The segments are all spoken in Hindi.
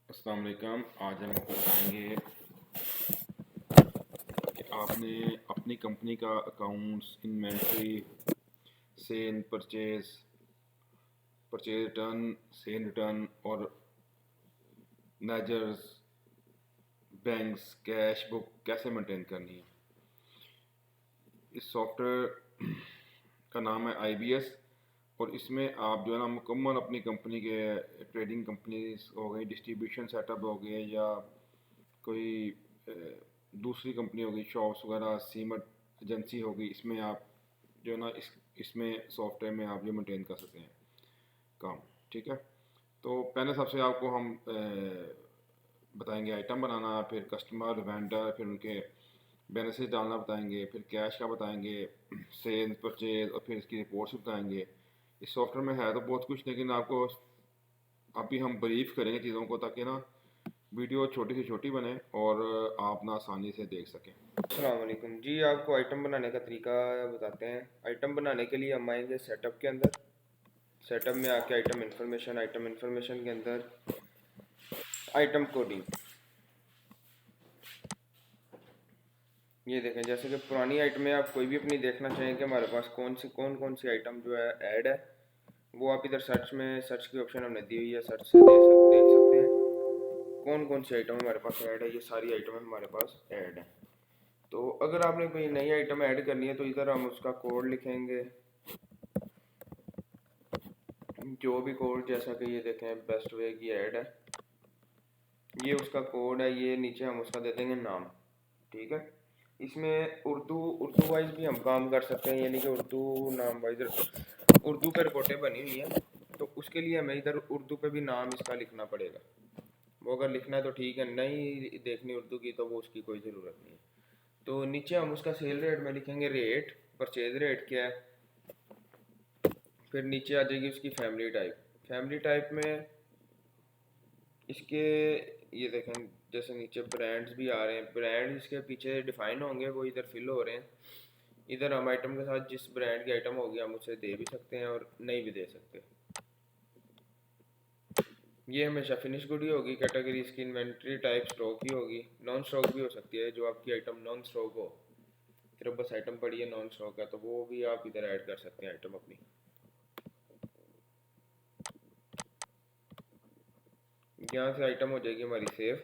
अस्सलाम वालेकुम। आज हम आपको बताएंगे कि आपने अपनी कंपनी का accounts, inventory, sale, purchase return, sale return और लेजर्स, बैंक्स, कैश बुक कैसे मेंटेन करनी है। इस सॉफ्टवेयर का नाम है IBS और इसमें आप जो है ना मुकम्मल अपनी कंपनी के ट्रेडिंग कंपनीज हो गई, डिस्ट्रीब्यूशन सेटअप हो गए या कोई दूसरी कंपनी होगी, शॉप्स वगैरह, सीमेंट एजेंसी होगी, इसमें आप जो है ना इसमें सॉफ्टवेयर में आप ये मेंटेन कर सकते हैं काम। ठीक है, तो पहले सबसे आपको हम बताएंगे आइटम बनाना, फिर कस्टमर, वेंडर, फिर उनके बैलेंसेस डालना बताएंगे, फिर कैश का बताएंगे, सेल, परचेज और फिर इसकी रिपोर्ट्स बताएंगे। इस सॉफ्टवेयर में है तो बहुत कुछ, लेकिन आपको अभी हम ब्रीफ करेंगे चीज़ों को ताकि ना वीडियो छोटी से छोटी बने और आप ना आसानी से देख सकें। अस्सलाम वालेकुम जी। आपको आइटम बनाने का तरीका बताते हैं। आइटम बनाने के लिए हम आएंगे सेटअप के अंदर। सेटअप में आके आइटम इन्फॉर्मेशन के अंदर आइटम कोडिंग। ये देखें, जैसे कि पुरानी आइटम में आप कोई भी अपनी देखना चाहें कि हमारे पास कौन सी आइटम जो है ऐड है, वो आप इधर सर्च की ऑप्शन हमने दी हुई है, सर्च से देख सकते हैं कौन सी आइटम हमारे पास ऐड है। ये सारी आइटम हमारे पास ऐड है। तो अगर आपने कोई नई आइटम ऐड करनी है तो इधर हम उसका कोड लिखेंगे, जो भी कोड, जैसा कि ये देखें बेस्ट वे की ऐड है, ये उसका कोड है। ये नीचे हम उसका दे देंगे नाम। ठीक है, इसमें उर्दू वाइज भी हम काम कर सकते हैं, यानी कि उर्दू नाम वाइज उर्दू पे रिपोर्टें बनी हुई हैं, तो उसके लिए हमें इधर उर्दू पे भी नाम इसका लिखना पड़ेगा। वो अगर लिखना है तो ठीक है, नहीं देखनी उर्दू की तो वो उसकी कोई ज़रूरत नहीं है। तो नीचे हम उसका सेल रेट में लिखेंगे रेट, परचेज रेट क्या है। फिर नीचे आ जाएगी उसकी फैमिली टाइप में इसके, ये देखें जैसे नीचे ब्रांड्स भी आ रहे हैं, ब्रांड इसके पीछे डिफाइन होंगे, वो इधर फिल हो रहे हैं। इधर हम आइटम के साथ जिस ब्रांड की आइटम होगी हम उसे दे भी सकते हैं और नहीं भी दे सकते। ये हमेशा फिनिश गुड ही होगी। कैटेगरी इसकी इन्वेंट्री टाइप स्टॉक ही होगी, नॉन स्टॉक भी हो सकती है। जो आपकी आइटम नॉन स्टॉक हो, सिर्फ बस आइटम पड़ी है, नॉन स्टॉक है, तो वो भी आप इधर ऐड कर सकते हैं आइटम अपनी। यहाँ से आइटम हो जाएगी हमारी सेव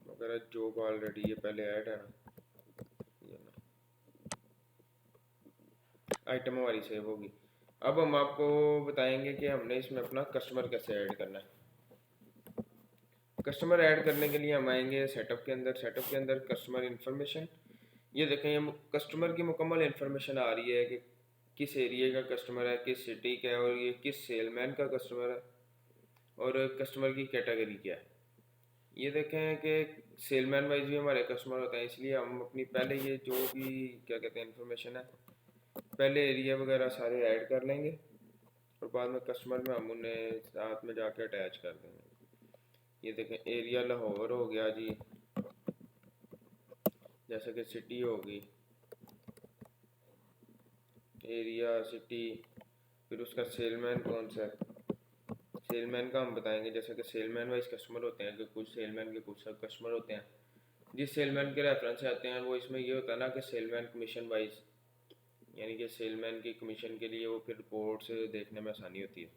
वगैरह, जो ऑलरेडी ये पहले ऐड है ना, ये ना आइटम हमारी सेव होगी। अब हम आपको बताएंगे कि हमने इसमें अपना कस्टमर कैसे ऐड करना है। कस्टमर ऐड करने के लिए हम आएंगे सेटअप के अंदर कस्टमर इन्फॉर्मेशन। ये देखें, हम कस्टमर की मुकम्मल इन्फॉर्मेशन आ रही है कि किस एरिया का कस्टमर है, किस सिटी का है और ये किस सेलमैन का कस्टमर है और कस्टमर की कैटेगरी क्या है। ये देखें कि सेलमैन वाइज भी हमारे कस्टमर होते हैं, इसलिए हम अपनी पहले ये जो भी क्या कहते हैं इन्फॉर्मेशन है, पहले एरिया वगैरह सारे ऐड कर लेंगे और बाद में कस्टमर में हम उन्हें साथ में जाके अटैच कर देंगे। ये देखें, एरिया लाहौर हो गया जी, जैसे कि सिटी होगी, एरिया सिटी, फिर उसका सेलमैन कौन सा है, सेलमैन का हम बताएंगे। जैसे कि सेलमैन वाइज कस्टमर होते हैं कि कुछ सेलमैन के कुछ कस्टमर होते हैं जिस सेलमैन के रेफरेंस से आते हैं, वो इसमें ये होता है ना कि सेलमैन कमीशन वाइज, यानी कि सेलमैन की कमीशन के लिए वो फिर रिपोर्ट से देखने में आसानी होती है।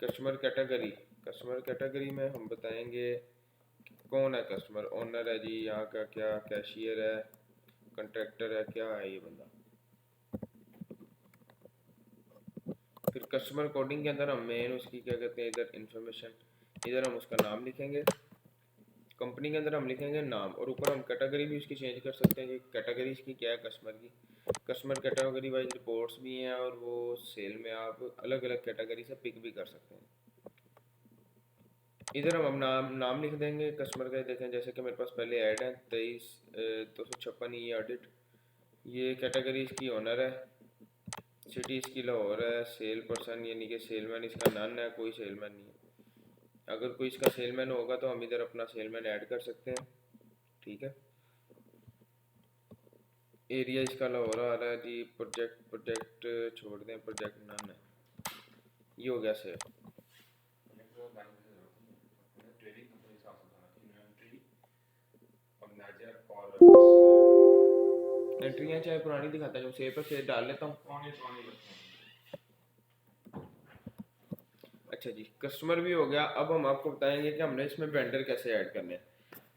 कस्टमर कैटेगरी में हम बताएंगे कौन है कस्टमर, ओनर है जी यहाँ का, क्या कैशियर है, कंट्रैक्टर है, क्या है ये बंदा। फिर कस्टमर कोडिंग के अंदर हम मेन उसकी क्या कहते हैं इधर इन्फॉर्मेशन, इधर हम उसका नाम लिखेंगे। कंपनी के अंदर हम लिखेंगे नाम और ऊपर हम कैटेगरी भी उसकी चेंज कर सकते हैं कि कैटेगरी इसकी क्या है कस्टमर की। कस्टमर कैटेगरी वाइज रिपोर्ट्स भी हैं और वो सेल में आप अलग अलग कैटेगरी से पिक भी कर सकते हैं। इधर हम नाम लिख देंगे कस्टमर का। देखें जैसे कि मेरे पास पहले ऐड है 23 256 ये ऑडिट, ये कैटेगरी इसकी ओनर है, सिटी इसकी लाहौर है, सेल पर्सन यानी कि सेलमैन इसका नन है, कोई सेलमैन नहीं है। अगर कोई इसका सेलमैन होगा तो हम इधर अपना सेलमैन ऐड कर सकते हैं। ठीक है, एरिया इसका लाहौर आ रहा है जी, प्रोजेक्ट प्रोजेक्ट छोड़ दें, प्रोजेक्ट नन है। ये हो गया सेव। ट्रेडिंग कंपनी के साथ बताना कि इन्वेंट्री और नेचर और एंट्रियाँ चाहे पुरानी दिखाता है, जो सेव पर सेव डाल लेता हूँ। पुरानी पुरानी लगती हैं। अच्छा जी, कस्टमर भी हो गया। अब हम आपको बताएंगे कि हमने इसमें वेंडर कैसे ऐड करने हैं।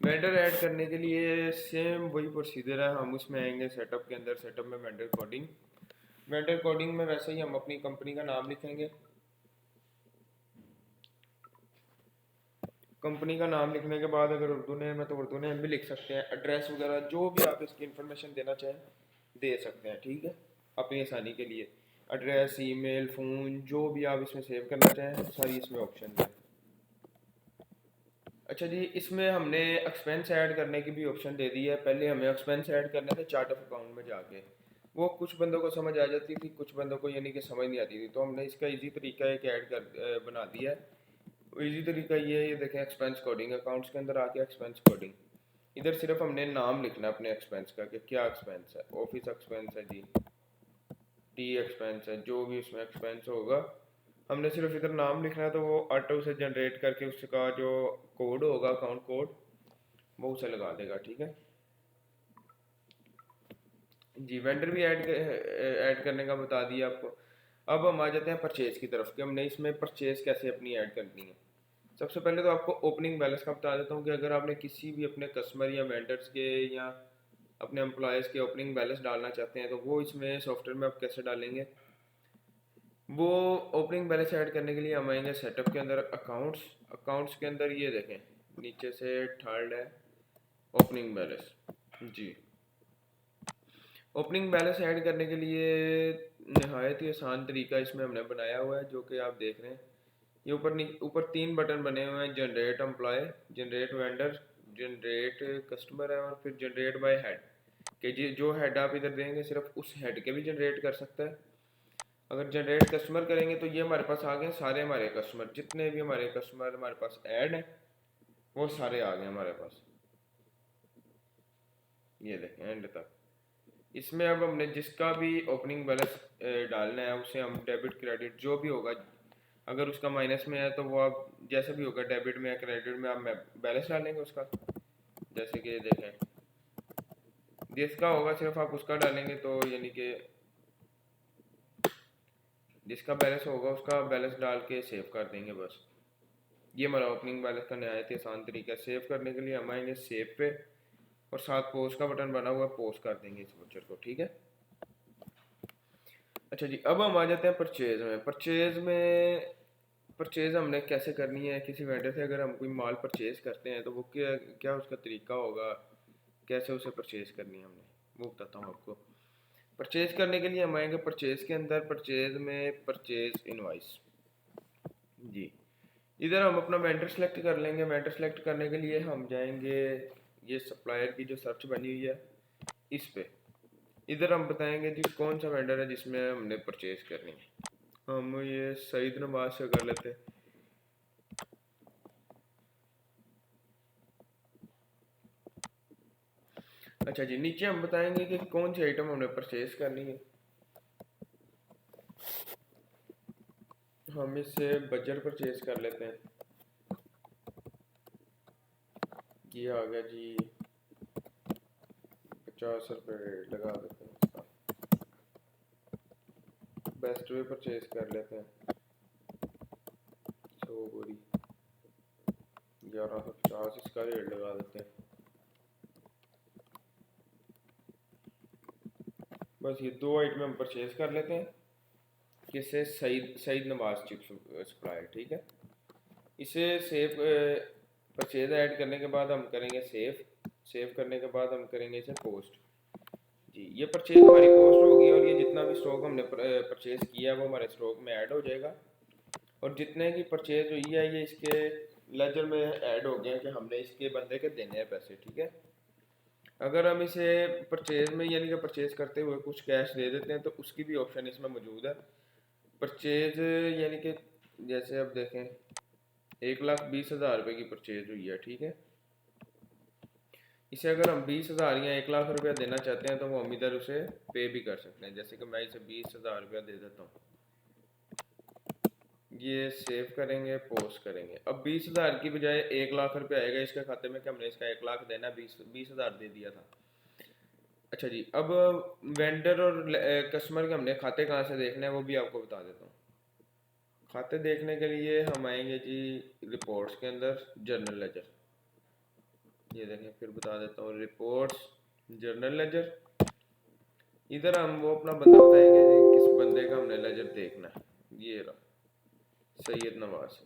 वेंडर ऐड करने के लिए सेम वही प्रोसीजर है। हम उसमें आएंगे सेटअप के अंदर, सेटअप में वेंडर कोडिंग। वेंडर कोडिंग में वैसे ही हम अपनी कंपनी का नाम लिखेंगे। कंपनी का नाम लिखने के बाद अगर उर्दू नेम है तो उर्दू नेम भी लिख सकते हैं। एड्रेस वगैरह जो भी आप इसकी इंफॉर्मेशन देना चाहें दे सकते हैं, ठीक है, अपनी आसानी के लिए। एड्रेस, ईमेल, फ़ोन, जो भी आप इसमें सेव करना चाहें सारी इसमें ऑप्शन है। अच्छा जी, इसमें हमने एक्सपेंस ऐड करने की भी ऑप्शन दे दी है। पहले हमें एक्सपेंस ऐड करने थे चार्ट ऑफ अकाउंट में जाके, वो कुछ बंदों को समझ आ जाती थी, कुछ बंदों को यानी कि समझ नहीं आती थी। तो हमने इसका इजी तरीका एक ऐड कर बना दिया है। इजी तरीका ये देखें, एक्सपेंस कोडिंग, अकाउंट्स के अंदर आके एक्सपेंस कोडिंग, इधर सिर्फ हमने नाम लिखना है अपने एक्सपेंस का कि क्या एक्सपेंस है। ऑफिस एक्सपेंस है जी, टी एक्सपेंस है, जो भी उसमें एक्सपेंस होगा हमने सिर्फ इधर नाम लिखना है। तो वो ऑटो से जनरेट करके उसका जो कोड होगा, अकाउंट कोड, वो उसे लगा देगा, ठीक है जी। वेंडर भी ऐड करने का बता दिया आपको। अब हम आ जाते हैं परचेज की तरफ कि हमने इसमें परचेज कैसे अपनी ऐड करनी है। सबसे पहले तो आपको ओपनिंग बैलेंस का बता देता हूँ कि अगर आपने किसी भी अपने कस्टमर या वेंडर्स के या अपने एम्प्लॉयज़ के ओपनिंग बैलेंस डालना चाहते हैं तो वो इसमें सॉफ्टवेयर में आप कैसे डालेंगे। वो ओपनिंग बैलेंस ऐड करने के लिए हम आएंगे सेटअप के अंदर, अकाउंट्स। अकाउंट्स के अंदर ये देखें नीचे से थर्ड है ओपनिंग बैलेंस जी। ओपनिंग बैलेंस ऐड करने के लिए नहायत ही आसान तरीका इसमें हमने बनाया हुआ है, जो कि आप देख रहे हैं। ये ऊपर तीन बटन बने हुए हैं, generate employ, generate vendor, generate customer है, और फिर जनरेट बाय हेड, कि जी जो हेड आप इधर देंगे सिर्फ उस हेड के भी जनरेट कर सकता है। अगर जनरेट कस्टमर करेंगे तो ये हमारे पास आ गए सारे हमारे कस्टमर, जितने भी हमारे कस्टमर हमारे पास ऐड हैं वो सारे आ गए हमारे पास। ये देखें एंड तक। इसमें अब हमने जिसका भी ओपनिंग बैलेंस डालना है उसे हम डेबिट क्रेडिट जो भी होगा, अगर उसका माइनस में है तो वो आप जैसे भी होगा डेबिट में या क्रेडिट में आप बैलेंस डालेंगे उसका। जैसे कि देखें जिसका होगा सिर्फ आप उसका डालेंगे, तो यानी कि जिसका बैलेंस होगा उसका बैलेंस डाल के सेव कर देंगे बस। ये हमारा ओपनिंग बैलेंस का नहायत ही आसान तरीका है। सेव करने के लिए हम आएंगे सेव पे और साथ पोस्ट का बटन बना हुआ है, पोस्ट कर देंगे इस वोचर को, ठीक है। अच्छा जी, अब हम आ जाते हैं परचेज में। परचेज हमने कैसे करनी है। किसी वेंडर से अगर हम कोई माल परचेज करते हैं तो वो क्या क्या उसका तरीका होगा, कैसे उसे परचेज करनी है हमने, वो बताता हूँ आपको। परचेज करने के लिए हम आएंगे परचेज के अंदर, परचेज में परचेज इनवाइस जी। इधर हम अपना वेंडर सेलेक्ट कर लेंगे। वेंडर सेलेक्ट करने के लिए हम जाएंगे ये सप्लायर की जो सर्च बनी हुई है इस पे। इधर हम बताएंगे जी कौन सा वेंडर है जिसमें हमने परचेज करनी है। हम ये सईद नवाज से कर लेते हैं। अच्छा जी, नीचे हम बताएंगे कि कौन सी आइटम हमने परचेज करनी है। हम इससे बजर परचेज कर लेते हैं। ये आ गया जी, 50 रुपये रेट लगा देते हैं इसका। बेस्ट वे परचेज कर लेते हैं, 100 बोरी 1150 इसका रेट लगा देते हैं। बस ये दो आइटम हम परचेज कर लेते हैं। किससे, सईद नवाज चिप्स सप्लायर, ठीक है। इसे सेव परचेज ऐड करने के बाद हम करेंगे सेव। सेव करने के बाद हम करेंगे इसे पोस्ट जी। ये परचेज हमारी पोस्ट होगी और ये जितना भी स्टॉक हमने परचेज किया है वो हमारे स्टॉक में ऐड हो जाएगा। और जितने की परचेज हुई है ये इसके लेजर में ऐड हो गए हैं कि हमने इसके बंदे के देने हैं पैसे, ठीक है। अगर हम इसे परचेज में यानी कि परचेज करते हुए कुछ कैश दे देते हैं तो उसकी भी ऑप्शन इसमें मौजूद है। परचेज यानी कि जैसे अब देखें 1,20,000 रुपये की परचेज हुई है, ठीक है। इसे अगर हम 20,000 या 1,00,000 रुपया देना चाहते हैं तो वो हम इधर उसे पे भी कर सकते हैं। जैसे कि मैं इसे 20,000 रुपया दे देता हूँ। ये सेव करेंगे, पोस्ट करेंगे। अब 20,000 की बजाय 1 लाख रुपये आएगा इसके खाते में कि हमने इसका 1 लाख देना, 20,000 दे दिया था। अच्छा जी, अब वेंडर और कस्टमर के हमने खाते कहाँ से देखने हैं वो भी आपको बता देता हूँ। खाते देखने के लिए हम आएंगे जी रिपोर्ट्स के अंदर, जर्नल लेजर। ये देखें, फिर बता देता हूँ, रिपोर्ट्स, जर्नल लेजर। इधर हम वो अपना बंदा बताएंगे जी, किस बंदे का हमने लेजर देखना है। ये रहा, सैयद नवाज।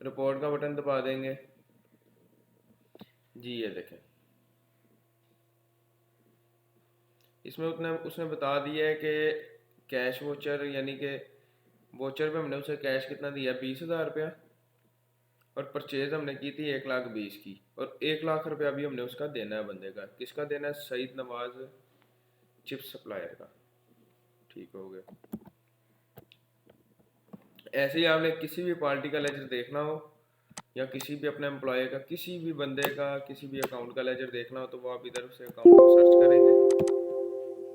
रिपोर्ट का बटन दबा देंगे जी। ये देखें, इसमें उसने बता दिया है कि कैश वोचर, यानी कि वोचर पे हमने उसे कैश कितना दिया, 20,000 रुपया, और परचेज हमने की थी 1,20,000 की, और 1 लाख रुपया भी हमने उसका देना है बंदे का। किसका देना है? सईद नवाज चिप्स सप्लायर का। ठीक हो गया। ऐसे ही आपने किसी भी पार्टी का लेजर देखना हो, या किसी भी अपने एम्प्लॉय का, किसी भी बंदे का, किसी भी अकाउंट का लेजर देखना हो, तो वो आप इधर से अकाउंट को सर्च करेंगे,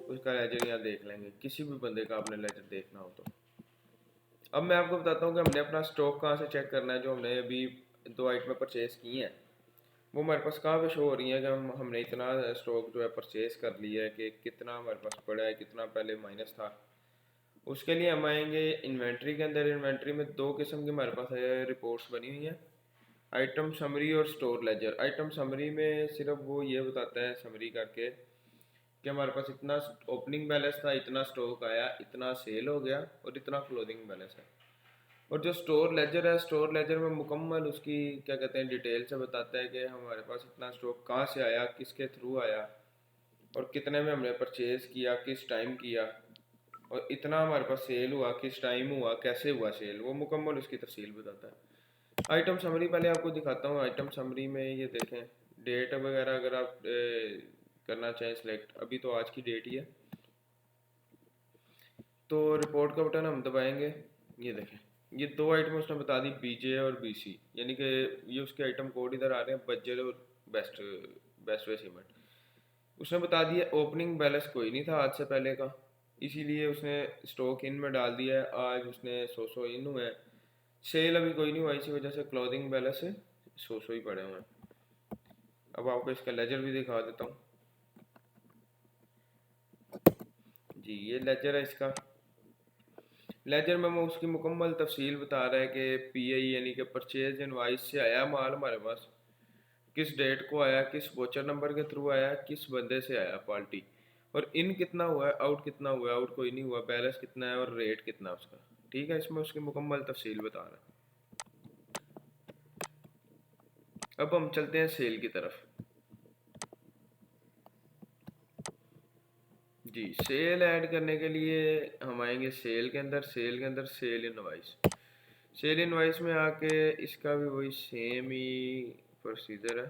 उसका लेजर यहाँ देख लेंगे। किसी भी बंदे का आपने लेजर देखना हो तो। अब मैं आपको बताता हूँ कि हमने अपना स्टॉक कहाँ से चेक करना है। जो हमने अभी 2 आइटमें परचेज की हैं वो हमारे पास कहाँ पे शो हो रही है कि हमने इतना स्टॉक जो है परचेज कर लिया है, कि कितना हमारे पास पड़ा है, कितना पहले माइनस था। उसके लिए हम आएंगे इन्वेंट्री के अंदर। इन्वेंट्री में 2 किस्म की हमारे पास रिपोर्ट्स बनी हुई हैं, आइटम समरी और स्टोर लेजर। आइटम समरी में सिर्फ वो ये बताता है समरी करके कि हमारे पास इतना ओपनिंग बैलेंस था, इतना स्टॉक आया, इतना सेल हो गया और इतना क्लोजिंग बैलेंस है। और जो स्टोर लेजर है, स्टोर लेजर में मुकम्मल उसकी क्या कहते हैं डिटेल से बताता है कि हमारे पास इतना स्टॉक कहाँ से आया, किसके थ्रू आया, और कितने में हमने परचेज किया, किस टाइम किया, और इतना हमारे पास सेल हुआ, किस टाइम हुआ, कैसे हुआ सेल, वो मुकम्मल उसकी तफसील बताता है। आइटम समरी पहले आपको दिखाता हूँ। आइटम समरी में ये देखें, डेट वगैरह अगर आप करना चाहें सिलेक्ट, अभी तो आज की डेट ही है, तो रिपोर्ट का बटन हम दबाएंगे। ये देखें, ये 2 आइटम उसने बता दी, बीजे और बीसी, यानी कि ये उसके आइटम कोड इधर आ रहे हैं, बज्जर और बेस्ट बेस्ट वे सीमेंट। उसने बता दिया ओपनिंग बैलेंस कोई नहीं था आज से पहले का, इसीलिए उसने स्टॉक इन में डाल दिया है। आज उसने 100 इन हुए हैं, सेल अभी कोई नहीं हुआ, इसी वजह से क्लोजिंग बैलेंस 100 ही पड़े हुए हैं। अब आपको इसका लेजर भी दिखा देता हूँ जी। ये लेजर है इसका। लेजर में वो उसकी मुकम्मल तफसील बता रहा है कि पीआई यानी कि परचेज इनवाइस से आया माल हमारे पास, किस डेट को आया, किस वोचर नंबर के थ्रू आया, किस बंदे से आया पार्टी, और इन कितना हुआ है, आउट कितना हुआ है, आउट कोई नहीं हुआ, बैलेंस कितना है और रेट कितना है उसका। ठीक है, इसमें उसकी मुकम्मल तफसील बता रहा है। अब हम चलते हैं सेल की तरफ जी। सेल ऐड करने के लिए हम आएंगे सेल के अंदर। सेल के अंदर सेल इनवाइस। सेल इनवाइस में आके इसका भी वही सेम ही प्रोसीजर है।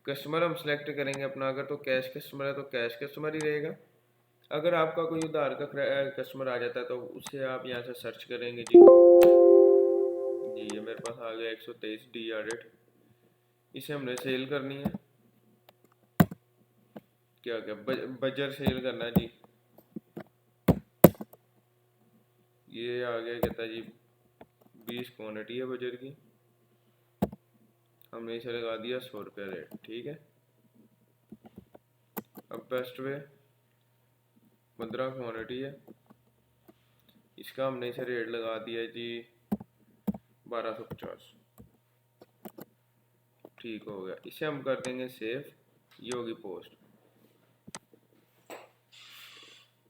कस्टमर हम सेलेक्ट करेंगे अपना, अगर तो कैश कस्टमर है तो कैश कस्टमर ही रहेगा। अगर आपका कोई उधार का कस्टमर आ जाता है तो उसे आप यहाँ से सर्च करेंगे जी। जी ये मेरे पास आ गया 123 डी ऑडिट, इसे हमने सेल करनी है। क्या क्या बजर सेल करना है जी। ये आ गया, कहता है जी 20 क्वान्टिटी है बजर की, हमने इसे लगा दिया 100 रुपया रेट। ठीक है, अब बेस्ट वे 15 क्वान्टिटी है, इसका हमने इसे रेट लगा दिया जी 1250। ठीक हो गया, इसे हम कर देंगे सेव। ये होगी पोस्ट,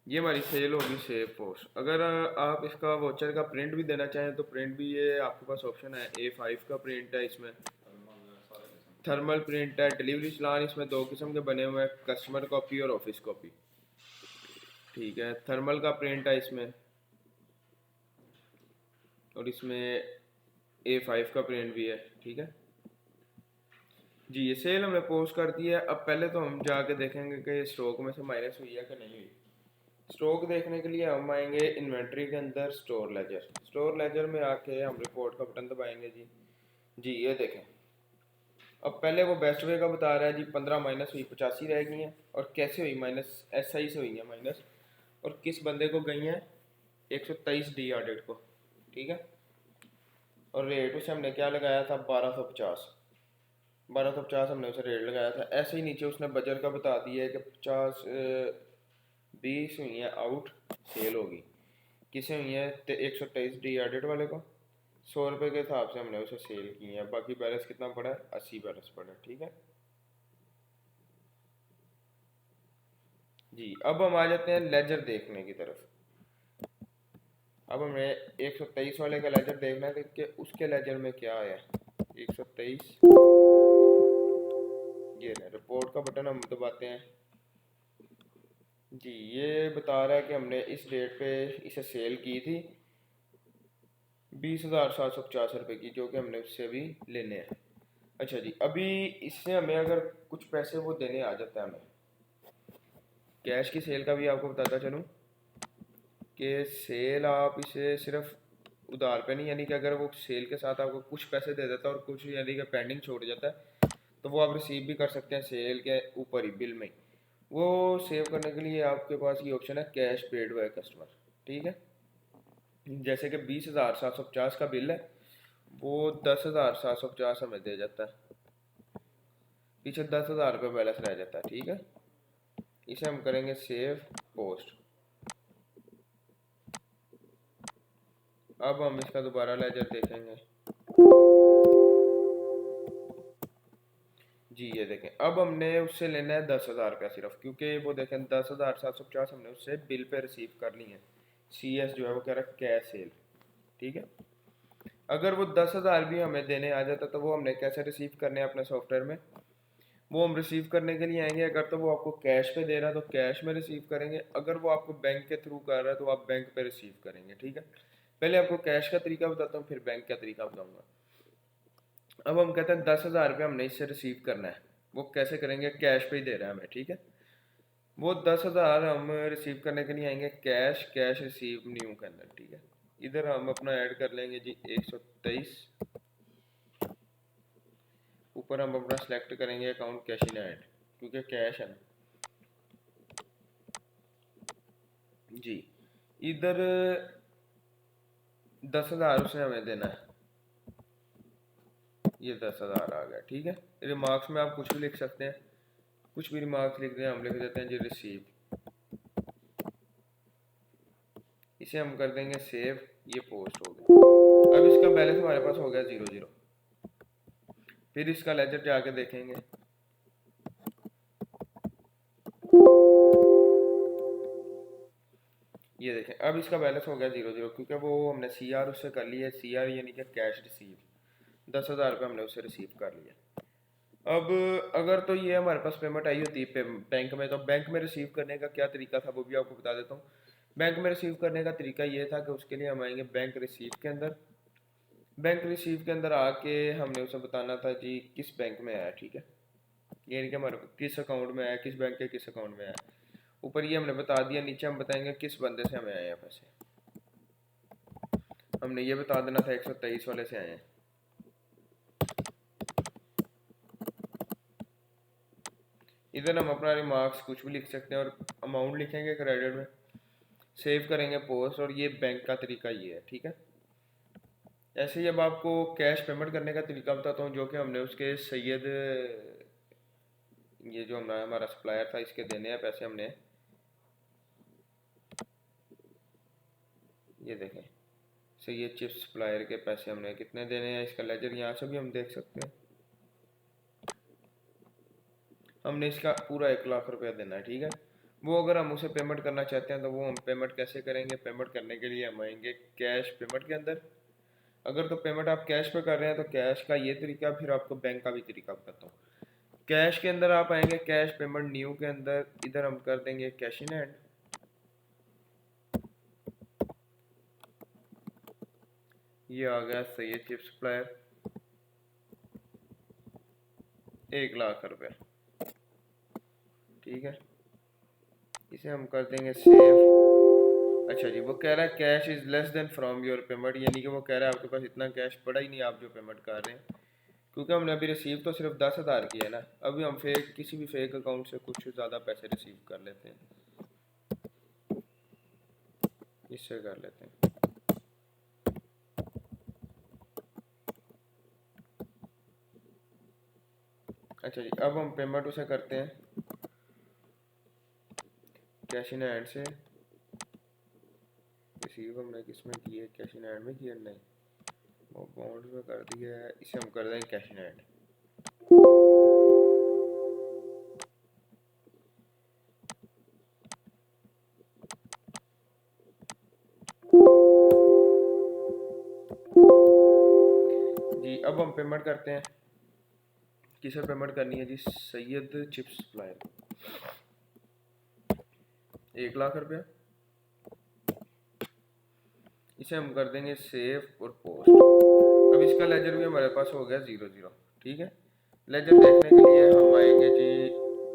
ये हमारी सेल होगी सेव पोस्ट। अगर आप इसका वोचर का प्रिंट भी देना चाहें तो प्रिंट भी ये आपके पास ऑप्शन है। A5 का प्रिंट है इसमें, थर्मल प्रिंट है, डिलीवरी चलान इसमें 2 किस्म के बने हुए हैं, कस्टमर कॉपी और ऑफिस कॉपी। ठीक है, थर्मल का प्रिंट है इसमें, और इसमें A5 का प्रिंट भी है। ठीक है जी, ये सेल हमने पोस्ट कर दी है। अब पहले तो हम जाके देखेंगे कि स्टॉक में से माइनस हुई है कि नहीं हुई। स्टॉक देखने के लिए हम आएंगे इन्वेंट्री के अंदर, स्टोर लेजर। स्टोर लेजर में आके हम रिपोर्ट का बटन दबाएंगे जी। जी ये देखें, अब पहले वो बेस्ट वे का बता रहा है जी, 15 माइनस हुई 85 रह गई हैं। और कैसे हुई माइनस? SI से हुई है माइनस, और किस बंदे को गई हैं? 123D ऑडिट को, ठीक है। और रेट उसे हमने क्या लगाया था, 1250 हमने उसे रेट लगाया था। ऐसे ही नीचे उसने बजट का बता दिया है कि 20 हुई है आउट, सेल होगी। किसे हुई है, 123D ऑडिट वाले को 100 रुपये के हिसाब से हमने उसे सेल की है। बाकी बैलेंस कितना पड़ा है, 80 बैलेंस पड़ा है, ठीक है जी। अब हम आ जाते हैं लेजर देखने की तरफ। अब हमें 123 वाले का लेजर देखना है कि उसके लेजर में क्या आया। 123, ये रिपोर्ट का बटन हम दबाते हैं जी। ये बता रहा है कि हमने इस डेट पे इसे सेल की थी 20,750 रुपये की, जो कि हमने उससे अभी लेने हैं। अच्छा जी, अभी इससे हमें अगर कुछ पैसे वो देने आ जाता है हमें, कैश की सेल का भी आपको बताता चलूँ कि सेल आप इसे सिर्फ उधार पे नहीं, यानी कि अगर वो सेल के साथ आपको कुछ पैसे दे देता है और कुछ यानी कि पेंडिंग छोड़ जाता है, तो वो आप रिसीव भी कर सकते हैं सेल के ऊपर ही बिल में ही। वो सेव करने के लिए आपके पास ये ऑप्शन है कैश पेड बाय कस्टमर, ठीक है। जैसे कि 20,750 का बिल है, वो 10,750 हमें दे जाता है, पीछे 10,000 रुपये बैलेंस रह जाता है, ठीक है। इसे हम करेंगे सेव पोस्ट। अब हम इसका दोबारा लेजर देखेंगे जी। ये देखें, अब हमने उससे लेना है 10,000 रुपया सिर्फ, क्योंकि वो देखें 10,750 हमने उससे बिल पे रिसीव कर ली है। CS जो है वो कह रहा है कैश सेल, ठीक है। अगर वो 10,000 भी हमें देने आ जाता तो वो हमने कैसे रिसीव करने हैं अपने सॉफ्टवेयर में, वो हम रिसीव करने के लिए आएंगे। अगर तो वो आपको कैश पे दे रहा है तो कैश में रिसीव करेंगे, अगर वो आपको बैंक के थ्रू कर रहा है तो आप बैंक पे रिसीव करेंगे, ठीक है। पहले आपको कैश का तरीका बताता हूँ, फिर बैंक का तरीका बताऊँगा। अब हम कहते हैं 10,000 रुपये हमने इससे रिसीव करना है, वो कैसे करेंगे, कैश पे ही दे रहा है हमें, ठीक है। वो 10,000 हम रिसीव करने के लिए आएंगे कैश, कैश रिसीव न्यू के अंदर, ठीक है। इधर हम अपना ऐड कर लेंगे जी 123, ऊपर हम अपना सेलेक्ट करेंगे अकाउंट कैश इन हैंड, क्योंकि कैश है ना जी। इधर 10,000 उसे हमें देना है, ये 10,000 आ गया, ठीक है। रिमार्क्स में आप कुछ भी लिख सकते हैं, कुछ भी रिमार्क्स लिख दें, हम लिख देते हैं जी रिसीव। इसे हम कर देंगे सेव, ये पोस्ट हो गया। अब इसका बैलेंस हमारे पास हो गया 0 0। फिर इसका लेजर जाके देखेंगे, ये देखें अब इसका बैलेंस हो गया 0 0, क्योंकि वो हमने CR उससे कर लिया है। CR यानी कि कैश रिसीव, 10,000 रुपये हमने उससे रिसीव कर लिया। अब अगर तो ये हमारे पास पेमेंट आई होती है बैंक में, तो बैंक में रिसीव करने का क्या तरीका था वो भी आपको बता देता हूँ। बैंक में रिसीव करने का तरीका ये था कि उसके लिए हम आएंगे बैंक रिसीव के अंदर। बैंक रिसीव के अंदर आके हमने उसे बताना था जी किस बैंक में आया, ठीक है। यानी कि हमारे किस अकाउंट में आया, किस बैंक के किस अकाउंट में आया। ऊपर ये हमने बता दिया, नीचे हम बताएंगे किस बंदे से हमें आए हैं पैसे। हमने ये बता देना था 123 वाले से आए हैं। इधर हम अपना रिमार्क्स कुछ भी लिख सकते हैं और अमाउंट लिखेंगे क्रेडिट में, सेव करेंगे पोस्ट, और ये बैंक का तरीका ये है, ठीक है। ऐसे ही अब आपको कैश पेमेंट करने का तरीका बताता हूँ, जो कि हमने उसके सैयद, ये जो हमारा सप्लायर था, इसके देने हैं पैसे हमने। ये देखें सैयद चिप्स सप्लायर के पैसे हमने कितने देने हैं, इसका लेजर यहाँ से भी हम देख सकते हैं। हमने इसका पूरा 1,00,000 रुपया देना है, ठीक है। वो अगर हम उसे पेमेंट करना चाहते हैं तो वो हम पेमेंट कैसे करेंगे, पेमेंट करने के लिए हम आएंगे कैश पेमेंट के अंदर। अगर तो पेमेंट आप कैश पे कर रहे हैं तो कैश का ये तरीका, फिर आपको बैंक का भी तरीका बताता हूँ। कैश के अंदर आप आएंगे कैश पेमेंट न्यू के अंदर, इधर हम कर देंगे कैश इन हैंड। ये आ गया सैयद चिप्स सप्लायर 1,00,000 रुपये, ठीक है। इसे हम कर देंगे सेव। अच्छा जी, वो कह रहा है cash is less than from your payment, यानी कि वो कह रहा है आपके पास इतना कैश पड़ा ही नहीं आप जो पेमेंट कर रहे हैं, क्योंकि हमने अभी रिसीव तो सिर्फ 10,000 की है ना। अभी हम फेक किसी भी फेक अकाउंट से कुछ ज़्यादा पैसे रिसीव कर लेते हैं। इससे कर लेते हैं। अच्छा जी, अब हम पेमेंट उसे करते हैं कैश इन हैंड से। रिसीव हमने किस में की है, कैश इन हैंड में किया? नहीं, वो बॉन्ड में कर दिया है, इसे हम कर देंगे कैश इन हैंड। जी अब हम पेमेंट करते हैं। किसे पेमेंट करनी है जी? सैयद चिप्स सप्लायर, 1 लाख रुपया। इसे हम कर देंगे सेव और पोस्ट। अब इसका लेजर भी हमारे पास हो गया 00। ठीक है, लेजर देखने के लिए हम आएंगे जी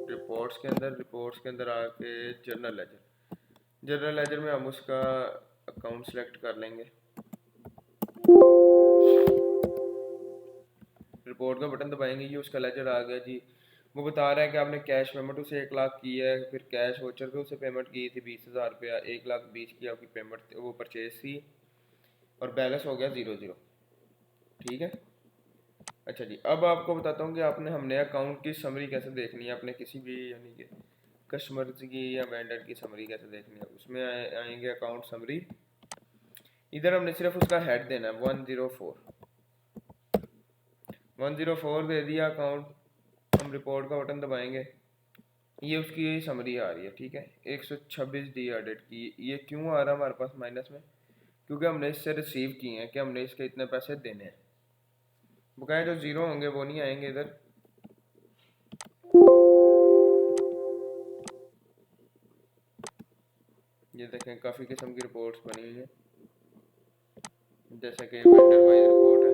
रिपोर्ट्स के अंदर। रिपोर्ट्स के अंदर आके जनरल लेजर, जनरल लेजर में हम उसका अकाउंट सेलेक्ट कर लेंगे। रिपोर्ट का बटन दबाएंगे, ये उसका लेजर आ गया जी। वो बता रहा है कि आपने कैश पेमेंट उसे 1 लाख की है, फिर कैश वोचर पे उसे पेमेंट की थी 20,000 रुपया, 1,20,000 की आपकी पेमेंट वो परचेज थी और बैलेंस हो गया 00। ठीक है। अच्छा जी, अब आपको बताता हूँ कि आपने हमने अकाउंट की समरी कैसे देखनी है। आपने किसी भी यानी कि कस्टमर की या वेंडर की समरी कैसे देखनी है। उसमें आएंगे अकाउंट समरी। इधर हमने सिर्फ उसका हेड देना है 104 दे दिया अकाउंट। हम रिपोर्ट का बटन दबाएंगे, ये उसकी समरी आ रही है। ठीक है, 126 डी एडिट की। ये क्यों आ रहा है हमारे पास माइनस में? क्योंकि हमने इससे रिसीव किए हैं कि हमने इसके इतने पैसे देने हैं। बकाया जो जीरो होंगे वो नहीं आएंगे इधर। ये देखें काफ़ी किस्म की रिपोर्ट्स बनी हुई हैं, जैसे कि वेंडर वाइज रिपोर्ट है।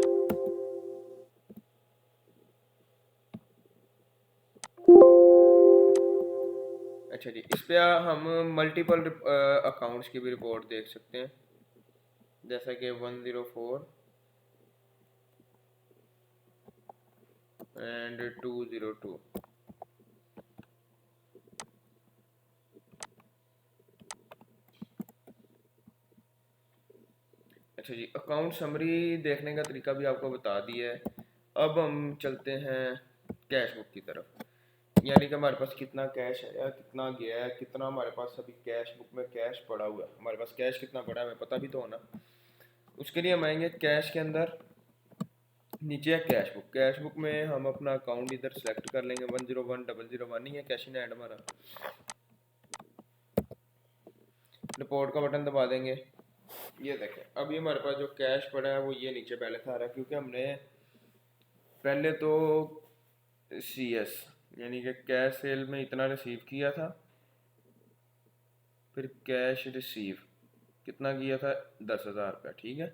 अच्छा जी, इस पे हम मल्टीपल अकाउंट्स की भी रिपोर्ट देख सकते हैं, जैसा कि 104 एंड 202। अच्छा जी, अकाउंट समरी देखने का तरीका भी आपको बता दिया है। अब हम चलते हैं कैश बुक की तरफ, यानी कि हमारे पास कितना कैश है या कितना गया है, कितना हमारे पास अभी कैश बुक में कैश पड़ा हुआ है। हमारे पास कैश कितना पड़ा है हमें पता भी तो होना। उसके लिए हम आएंगे कैश के अंदर, नीचे है कैश बुक। कैश बुक में हम अपना अकाउंट इधर सेलेक्ट कर लेंगे। 101,001 ही है कैश इन हैंड हमारा। रिपोर्ट का बटन दबा देंगे। ये देखें अभी हमारे पास जो कैश पड़ा है वो ये नीचे बैलेंस आ रहा है, क्योंकि हमने पहले तो CS यानी कि कैश सेल में इतना रिसीव किया था, फिर कैश रिसीव कितना किया था 10,000 रुपया। ठीक है,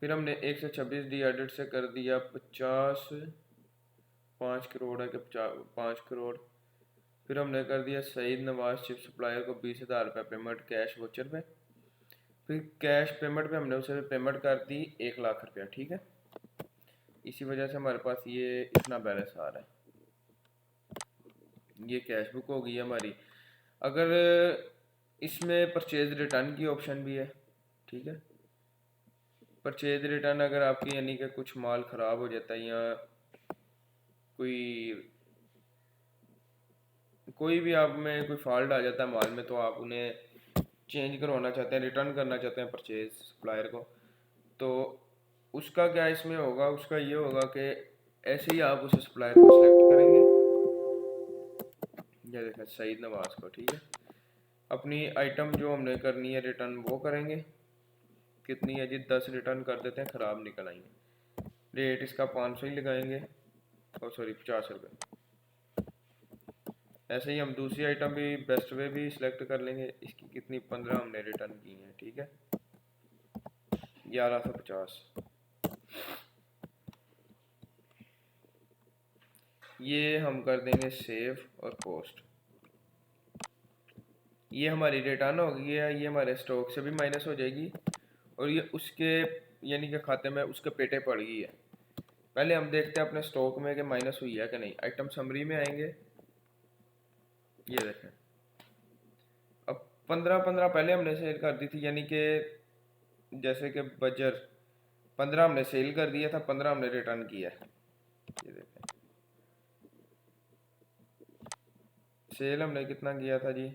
फिर हमने 126 डी एडिट से कर दिया 50, 5 करोड़ है कि 5 करोड़। फिर हमने कर दिया सईद नवाज चिप सप्लायर को 20,000 रुपया पेमेंट कैश वोचर पे। फिर कैश पेमेंट पे हमने उसे पेमेंट कर दी 1 लाख रुपया। ठीक है, इसी वजह से हमारे पास ये इतना बैलेंस आ रहा है। ये कैश बुक हो गई है हमारी। अगर इसमें परचेज रिटर्न की ऑप्शन भी है। ठीक है, परचेज रिटर्न अगर आपकी यानी कि कुछ माल ख़राब हो जाता है या कोई भी आप में कोई फॉल्ट आ जाता है माल में, तो आप उन्हें चेंज करवाना चाहते हैं, रिटर्न करना चाहते हैं परचेज सप्लायर को, तो उसका क्या इसमें होगा? उसका ये होगा कि ऐसे ही आप उस सप्लायर को सिलेक्ट करेंगे। ये देखें सईद नवाज को। ठीक है, अपनी आइटम जो हमने करनी है रिटर्न वो करेंगे। कितनी है जी? 10 रिटर्न कर देते हैं, ख़राब निकल आएंगे। रेट इसका 500 ही लगाएंगे, और सॉरी 50 रुपये। ऐसे ही हम दूसरी आइटम भी बेस्ट वे भी सिलेक्ट कर लेंगे। इसकी कितनी 15 हमने रिटर्न की हैं। ठीक है, 1150। ये हम कर देंगे सेव और पोस्ट। ये हमारी रिटर्न हो गई है, ये हमारे स्टॉक से भी माइनस हो जाएगी और ये उसके यानी कि खाते में उसके पेटे पड़ गई है। पहले हम देखते हैं अपने स्टॉक में कि माइनस हुई है कि नहीं। आइटम समरी में आएंगे, ये देखें अब 15 पहले हमने सेल कर दी थी, यानी कि जैसे कि बजर 15 हमने सेल कर दिया था, 15 हमने रिटर्न किया है। ये देखें, सेल हमने कितना किया था जी,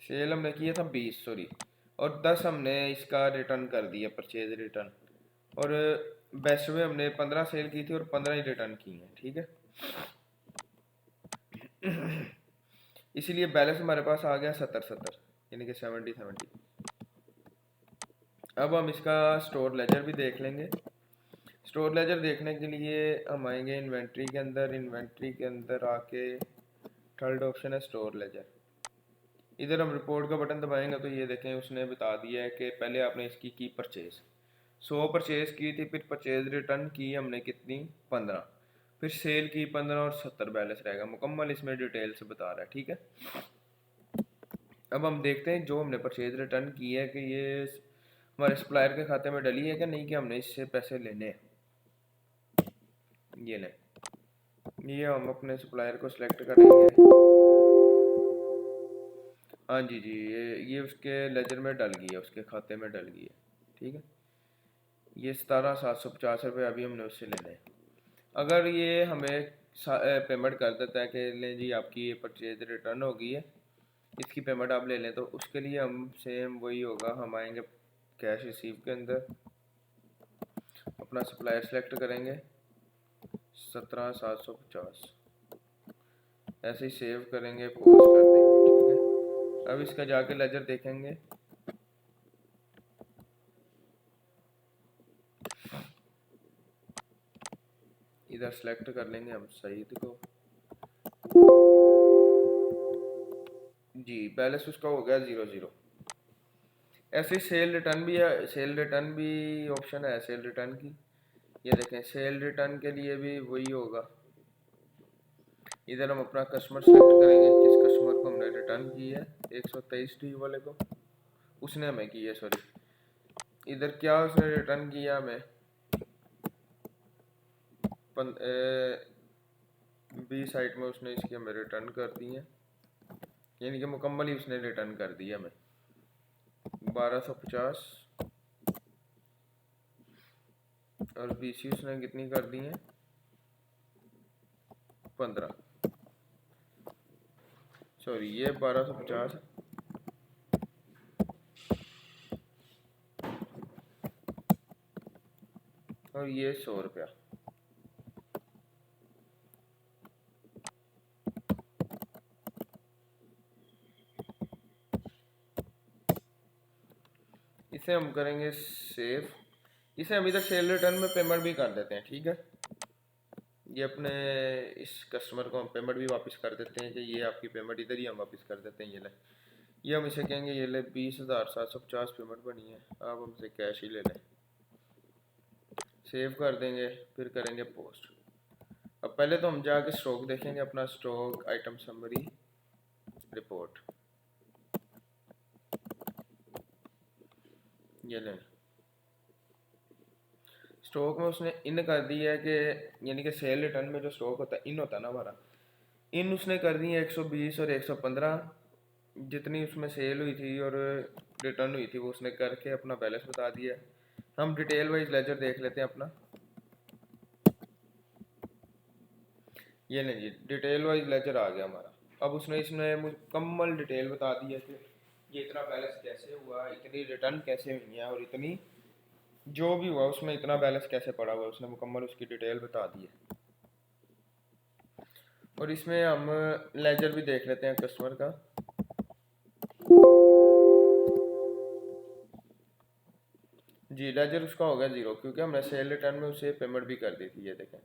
सेल हमने किया था 20, सॉरी, और 10 हमने इसका रिटर्न कर दिया, परचेज रिटर्न। और बेस्ट में हमने 15 सेल की थी और 15 ही रिटर्न की हैं, ठीक है। इसीलिए बैलेंस हमारे पास आ गया 70, यानी कि 70। अब हम इसका स्टोर लेजर भी देख लेंगे। स्टोर लेजर देखने के लिए हम आएंगे इन्वेंट्री के अंदर। इन्वेंट्री के अंदर आके थर्ड ऑप्शन है स्टोर लेजर। इधर हम रिपोर्ट का बटन दबाएंगे तो ये देखें उसने बता दिया है कि पहले आपने इसकी की परचेज 100 परचेज की थी, फिर परचेज रिटर्न की हमने कितनी 15, फिर सेल की 15 और 70 बैलेंस रहेगा। मुकम्मल इसमें डिटेल से बता रहा है, ठीक है। अब हम देखते हैं जो हमने परचेज रिटर्न की है कि ये हमारे सप्लायर के खाते में डली है कि नहीं, कि हमने इससे पैसे लेने हैं। ये लें, ये हम अपने सप्लायर को सिलेक्ट करेंगे। हाँ जी जी, ये उसके लेजर में डल गई है, उसके खाते में डल गई है, ठीक है। ये 17,750 रुपये अभी हमने उससे लेने हैं। अगर ये हमें पेमेंट कर देता है कि लें जी आपकी ये परचेज रिटर्न हो गई है, इसकी पेमेंट आप ले लें, तो उसके लिए हम सेम वही होगा, हम आएंगे कैश रिसीव के अंदर, अपना सप्लायर सेलेक्ट करेंगे 17,750, ऐसे ही सेव करेंगे, पोस्ट कर देंगे, ठीक है। अब इसका जाके लेजर देखेंगे। इधर सेलेक्ट कर लेंगे हम सईद को जी, बैलेंस उसका हो गया 00। ऐसे सेल रिटर्न भी है, सेल रिटर्न भी ऑप्शन है सेल रिटर्न की। ये देखें, सेल रिटर्न के लिए भी वही होगा। इधर हम अपना कस्टमर सेलेक्ट करेंगे, किस कस्टमर को हमने रिटर्न की है, 123D वाले को, उसने हमें की है, सॉरी। इधर क्या उसने रिटर्न किया हमें 20 आइटम उसने इसकी हमें रिटर्न कर दी है, यानी कि मुकम्मल ही उसने रिटर्न कर दिया हमें 1250, और BC उसने कितनी कर दी है 15, सॉरी ये 1250 और ये 100 रुपया। इसे हम करेंगे सेव। इसे हम इधर सेल रिटर्न में पेमेंट भी कर देते हैं, ठीक है। ये अपने इस कस्टमर को हम पेमेंट भी वापस कर देते हैं कि ये आपकी पेमेंट इधर ही हम वापस कर देते हैं। ये हम इसे कहेंगे ये ले 20,750 पेमेंट बनी है, आप हमसे कैश ही ले लें। सेव कर देंगे, फिर करेंगे पोस्ट। अब पहले तो हम जाके स्टॉक देखेंगे, अपना स्टॉक आइटम समरी रिपोर्ट, ये लें। स्टॉक में उसने इन कर दी है कि यानी कि सेल रिटर्न में जो स्टॉक होता है इन होता है ना हमारा, इन उसने कर दी है 120 और 115, जितनी उसमें सेल हुई थी और रिटर्न हुई थी वो उसने करके अपना बैलेंस बता दिया है। हम डिटेल वाइज लेजर देख लेते हैं अपना। ये नहीं जी, डिटेल वाइज लेजर आ गया हमारा। अब उसने इसमें मुकम्मल डिटेल बता दी है कि ये इतना बैलेंस कैसे हुआ, इतनी रिटर्न कैसे हुई है, और इतनी जो भी हुआ उसमें इतना बैलेंस कैसे पड़ा हुआ, उसने मुकम्मल उसकी डिटेल बता दी है। और इसमें हम लेजर भी देख लेते हैं कस्टमर का। जी, लेजर उसका हो गया 0, क्योंकि हमने सेल रिटर्न में उसे पेमेंट भी कर दी थी। ये देखें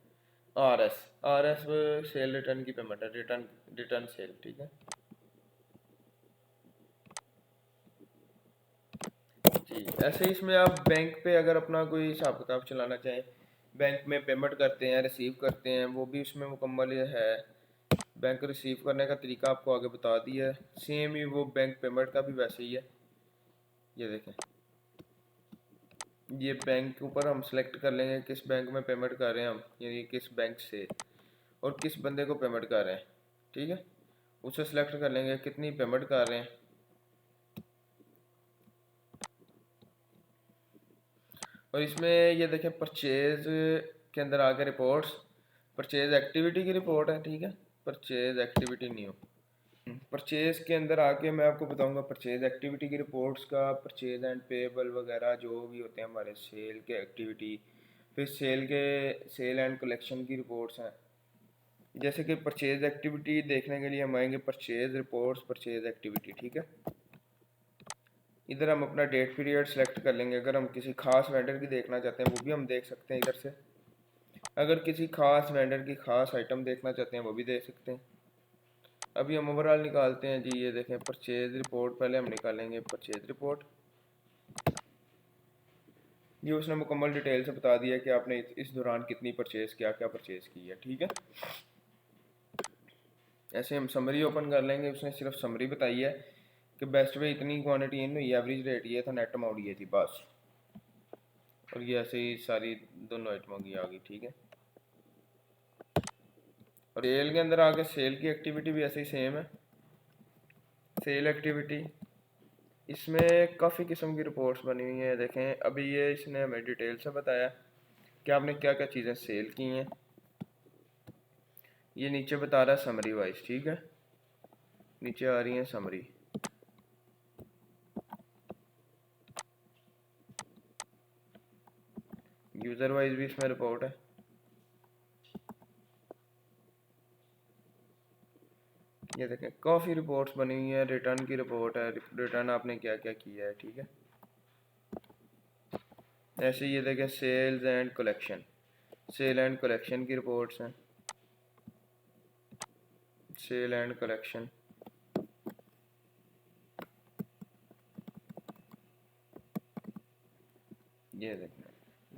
RS सेल रिटर्न की पेमेंट है, रिटर्न सेल, ठीक है जी। ऐसे ही इसमें आप बैंक पे अगर अपना कोई हिसाब किताब चलाना चाहें, बैंक में पेमेंट करते हैं, रिसीव करते हैं, वो भी उसमें मुकम्मल है। बैंक रिसीव करने का तरीका आपको आगे बता दिया है, सेम ही वो बैंक पेमेंट का भी वैसे ही है। ये देखें, ये बैंक के ऊपर हम सेलेक्ट कर लेंगे किस बैंक में पेमेंट कर रहे हैं हम, यानी किस बैंक से और किस बंदे को पेमेंट कर रहे हैं, ठीक है। उसे सिलेक्ट कर लेंगे, कितनी पेमेंट कर रहे हैं। और इसमें ये देखें परचेज के अंदर आके रिपोर्ट्स, परचेज एक्टिविटी की रिपोर्ट है, ठीक है, परचेज एक्टिविटी नहीं हो। परचेज के अंदर आके मैं आपको बताऊंगा परचेज एक्टिविटी की रिपोर्ट्स का, परचेज एंड पेबल वगैरह जो भी होते हैं हमारे सेल के एक्टिविटी, फिर सेल एंड कलेक्शन की रिपोर्ट्स हैं। जैसे कि परचेज एक्टिविटी देखने के लिए हम आएंगे परचेज रिपोर्ट्स, परचेज एक्टिविटी, ठीक है। इधर हम अपना डेट पीरियड सेलेक्ट कर लेंगे। अगर हम किसी खास वेंडर की देखना चाहते हैं वो भी हम देख सकते हैं इधर से। अगर किसी खास वेंडर की खास आइटम देखना चाहते हैं वो भी देख सकते हैं। अभी हम ओवरऑल निकालते हैं जी। ये देखें परचेज रिपोर्ट, पहले हम निकालेंगे परचेज रिपोर्ट। ये उसने मुकम्मल डिटेल से बता दिया कि आपने इस दौरान कितनी परचेज, क्या क्या परचेज की है, ठीक है। ऐसे हम समरी ओपन कर लेंगे। उसने सिर्फ समरी बताई है कि बेस्ट वे इतनी क्वांटिटी इन हुई, एवरेज रेट ये था, नेट अमाउंट ये थी, बस। और ये ऐसे ही सारी दोनों आइटमों की आ गई, ठीक है। और सेल के अंदर आके सेल की एक्टिविटी भी ऐसे ही सेम है। सेल एक्टिविटी, इसमें काफ़ी किस्म की रिपोर्ट्स बनी हुई हैं। देखें अभी ये इसने हमें डिटेल से बताया कि आपने क्या क्या चीज़ें सेल की हैं। ये नीचे बता रहा है समरी वाइज, ठीक है, नीचे आ रही है समरी। यूज़र वाइज भी इसमें रिपोर्ट है। ये देखें काफ़ी रिपोर्ट्स बनी हुई हैं। रिटर्न की रिपोर्ट है, रिटर्न आपने क्या क्या किया है, ठीक है। ऐसे ये देखें sales and collection, sale and collection की रिपोर्ट्स हैं, सेल एंड कलेक्शन। ये देखें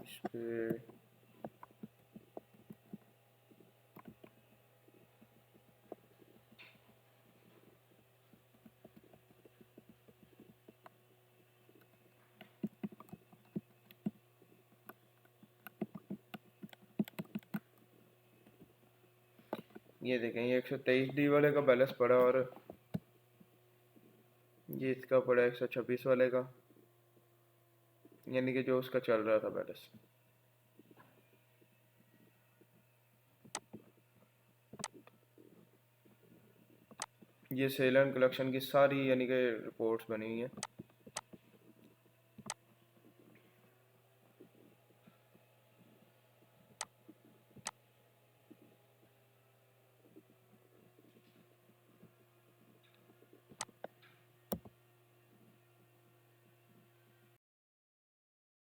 इस पे ये देखें ये 123D वाले का बैलेंस पड़ा और ये इसका पड़ा 126 वाले का, यानी कि जो उसका चल रहा था बैलेंस। ये सेल एंड कलेक्शन की सारी यानी कि रिपोर्ट्स बनी हुई हैं।